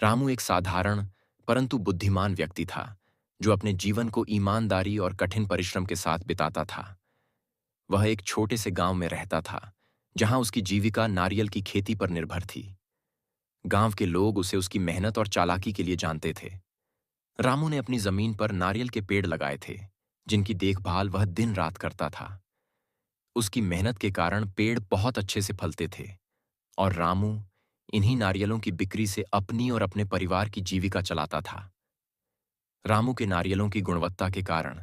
रामू एक साधारण परंतु बुद्धिमान व्यक्ति था जो अपने जीवन को ईमानदारी और कठिन परिश्रम के साथ बिताता था। वह एक छोटे से गांव में रहता था जहां उसकी जीविका नारियल की खेती पर निर्भर थी। गांव के लोग उसे उसकी मेहनत और चालाकी के लिए जानते थे। रामू ने अपनी जमीन पर नारियल के पेड़ लगाए थे जिनकी देखभाल वह दिन रात करता था। उसकी मेहनत के कारण पेड़ बहुत अच्छे से फलते थे और रामू इन्हीं नारियलों की बिक्री से अपनी और अपने परिवार की जीविका चलाता था। रामू के नारियलों की गुणवत्ता के कारण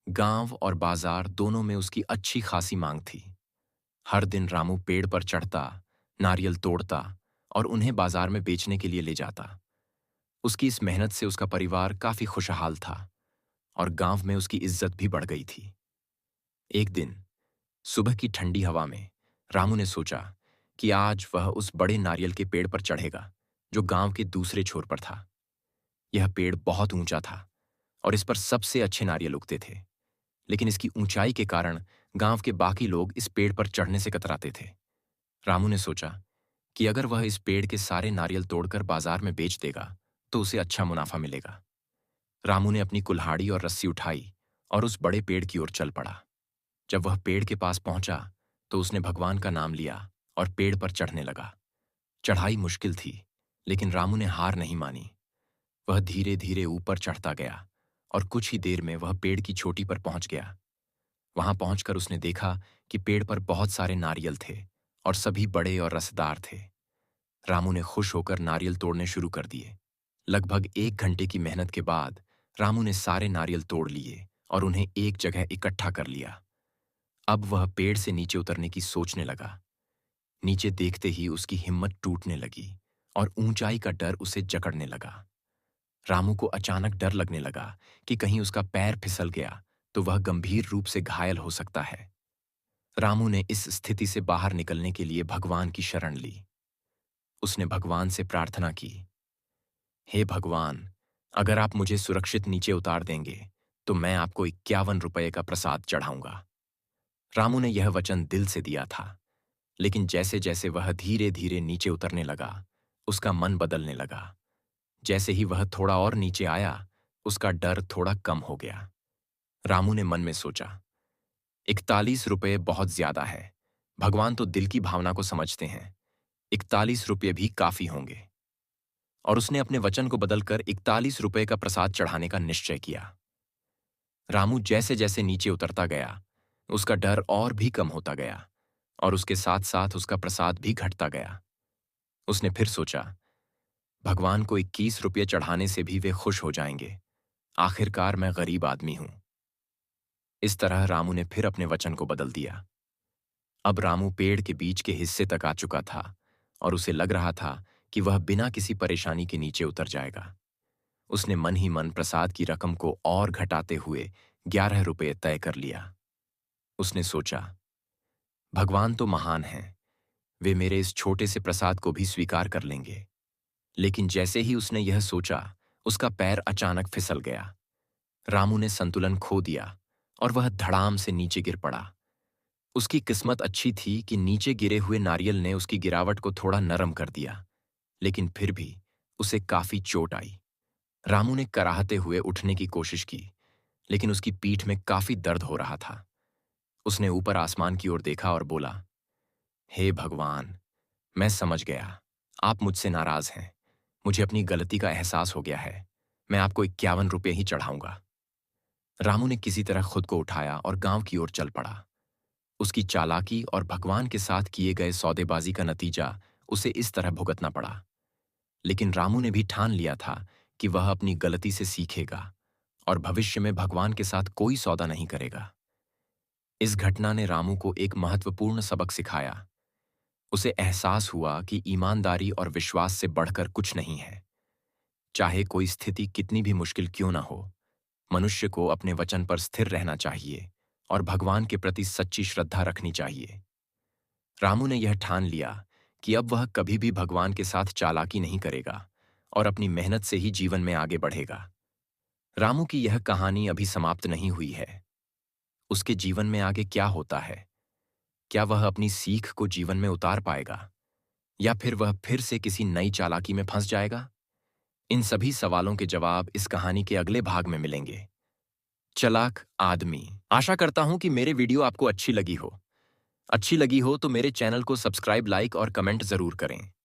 गांव और बाजार दोनों में उसकी अच्छी खासी मांग थी। हर दिन रामू पेड़ पर चढ़ता, नारियल तोड़ता और उन्हें बाजार में बेचने के लिए ले जाता। उसकी इस मेहनत से उसका परिवार काफी खुशहाल था और गांव में उसकी इज्जत भी बढ़ गई थी। एक दिन सुबह की ठंडी हवा में रामू ने सोचा कि आज वह उस बड़े नारियल के पेड़ पर चढ़ेगा जो गांव के दूसरे छोर पर था। यह पेड़ बहुत ऊंचा था और इस पर सबसे अच्छे नारियल उगते थे, लेकिन इसकी ऊंचाई के कारण गांव के बाकी लोग इस पेड़ पर चढ़ने से कतराते थे। रामू ने सोचा कि अगर वह इस पेड़ के सारे नारियल तोड़कर बाजार में बेच देगा तो उसे अच्छा मुनाफा मिलेगा। रामू ने अपनी कुल्हाड़ी और रस्सी उठाई और उस बड़े पेड़ की ओर चल पड़ा। जब वह पेड़ के पास पहुंचा तो उसने भगवान का नाम लिया और पेड़ पर चढ़ने लगा। चढ़ाई मुश्किल थी, लेकिन रामू ने हार नहीं मानी। वह धीरे धीरे ऊपर चढ़ता गया और कुछ ही देर में वह पेड़ की चोटी पर पहुंच गया। वहां पहुंचकर उसने देखा कि पेड़ पर बहुत सारे नारियल थे और सभी बड़े और रसदार थे। रामू ने खुश होकर नारियल तोड़ने शुरू कर दिए। लगभग 1 घंटे की मेहनत के बाद रामू ने सारे नारियल तोड़ लिए और उन्हें एक जगह इकट्ठा कर लिया। अब वह पेड़ से नीचे उतरने की सोचने लगा। नीचे देखते ही उसकी हिम्मत टूटने लगी और ऊंचाई का डर उसे जकड़ने लगा। रामू को अचानक डर लगने लगा कि कहीं उसका पैर फिसल गया तो वह गंभीर रूप से घायल हो सकता है। रामू ने इस स्थिति से बाहर निकलने के लिए भगवान की शरण ली। उसने भगवान से प्रार्थना की, हे भगवान, अगर आप मुझे सुरक्षित नीचे उतार देंगे तो मैं आपको 51 रुपये का प्रसाद चढ़ाऊंगा। रामू ने यह वचन दिल से दिया था, लेकिन जैसे जैसे वह धीरे धीरे नीचे उतरने लगा उसका मन बदलने लगा। जैसे ही वह थोड़ा और नीचे आया उसका डर थोड़ा कम हो गया। रामू ने मन में सोचा, 41 रुपये बहुत ज्यादा है। भगवान तो दिल की भावना को समझते हैं, 41 रुपये भी काफी होंगे। और उसने अपने वचन को बदलकर 41 रुपये का प्रसाद चढ़ाने का निश्चय किया। रामू जैसे जैसे नीचे उतरता गया उसका डर और भी कम होता गया और उसके साथ साथ उसका प्रसाद भी घटता गया। उसने फिर सोचा, भगवान को 21 रुपये चढ़ाने से भी वे खुश हो जाएंगे। आखिरकार मैं गरीब आदमी हूं। इस तरह रामू ने फिर अपने वचन को बदल दिया। अब रामू पेड़ के बीच के हिस्से तक आ चुका था और उसे लग रहा था कि वह बिना किसी परेशानी के नीचे उतर जाएगा। उसने मन ही मन प्रसाद की रकम को और घटाते हुए 11 रुपये तय कर लिया। उसने सोचा, भगवान तो महान हैं, वे मेरे इस छोटे से प्रसाद को भी स्वीकार कर लेंगे। लेकिन जैसे ही उसने यह सोचा उसका पैर अचानक फिसल गया। रामू ने संतुलन खो दिया और वह धड़ाम से नीचे गिर पड़ा। उसकी किस्मत अच्छी थी कि नीचे गिरे हुए नारियल ने उसकी गिरावट को थोड़ा नरम कर दिया, लेकिन फिर भी उसे काफी चोट आई। रामू ने कराहते हुए उठने की कोशिश की, लेकिन उसकी पीठ में काफी दर्द हो रहा था। उसने ऊपर आसमान की ओर देखा और बोला, हे भगवान, मैं समझ गया, आप मुझसे नाराज हैं। मुझे अपनी गलती का एहसास हो गया है। मैं आपको 51 रुपये ही चढ़ाऊंगा। रामू ने किसी तरह खुद को उठाया और गांव की ओर चल पड़ा। उसकी चालाकी और भगवान के साथ किए गए सौदेबाजी का नतीजा उसे इस तरह भुगतना पड़ा। लेकिन रामू ने भी ठान लिया था कि वह अपनी गलती से सीखेगा और भविष्य में भगवान के साथ कोई सौदा नहीं करेगा। इस घटना ने रामू को एक महत्वपूर्ण सबक सिखाया। उसे एहसास हुआ कि ईमानदारी और विश्वास से बढ़कर कुछ नहीं है। चाहे कोई स्थिति कितनी भी मुश्किल क्यों ना हो, मनुष्य को अपने वचन पर स्थिर रहना चाहिए और भगवान के प्रति सच्ची श्रद्धा रखनी चाहिए। रामू ने यह ठान लिया कि अब वह कभी भी भगवान के साथ चालाकी नहीं करेगा और अपनी मेहनत से ही जीवन में आगे बढ़ेगा। रामू की यह कहानी अभी समाप्त नहीं हुई है। उसके जीवन में आगे क्या होता है? क्या वह अपनी सीख को जीवन में उतार पाएगा या फिर वह फिर से किसी नई चालाकी में फंस जाएगा? इन सभी सवालों के जवाब इस कहानी के अगले भाग में मिलेंगे। चालाक आदमी। आशा करता हूं कि मेरे वीडियो आपको अच्छी लगी हो तो मेरे चैनल को सब्सक्राइब, लाइक और कमेंट जरूर करें।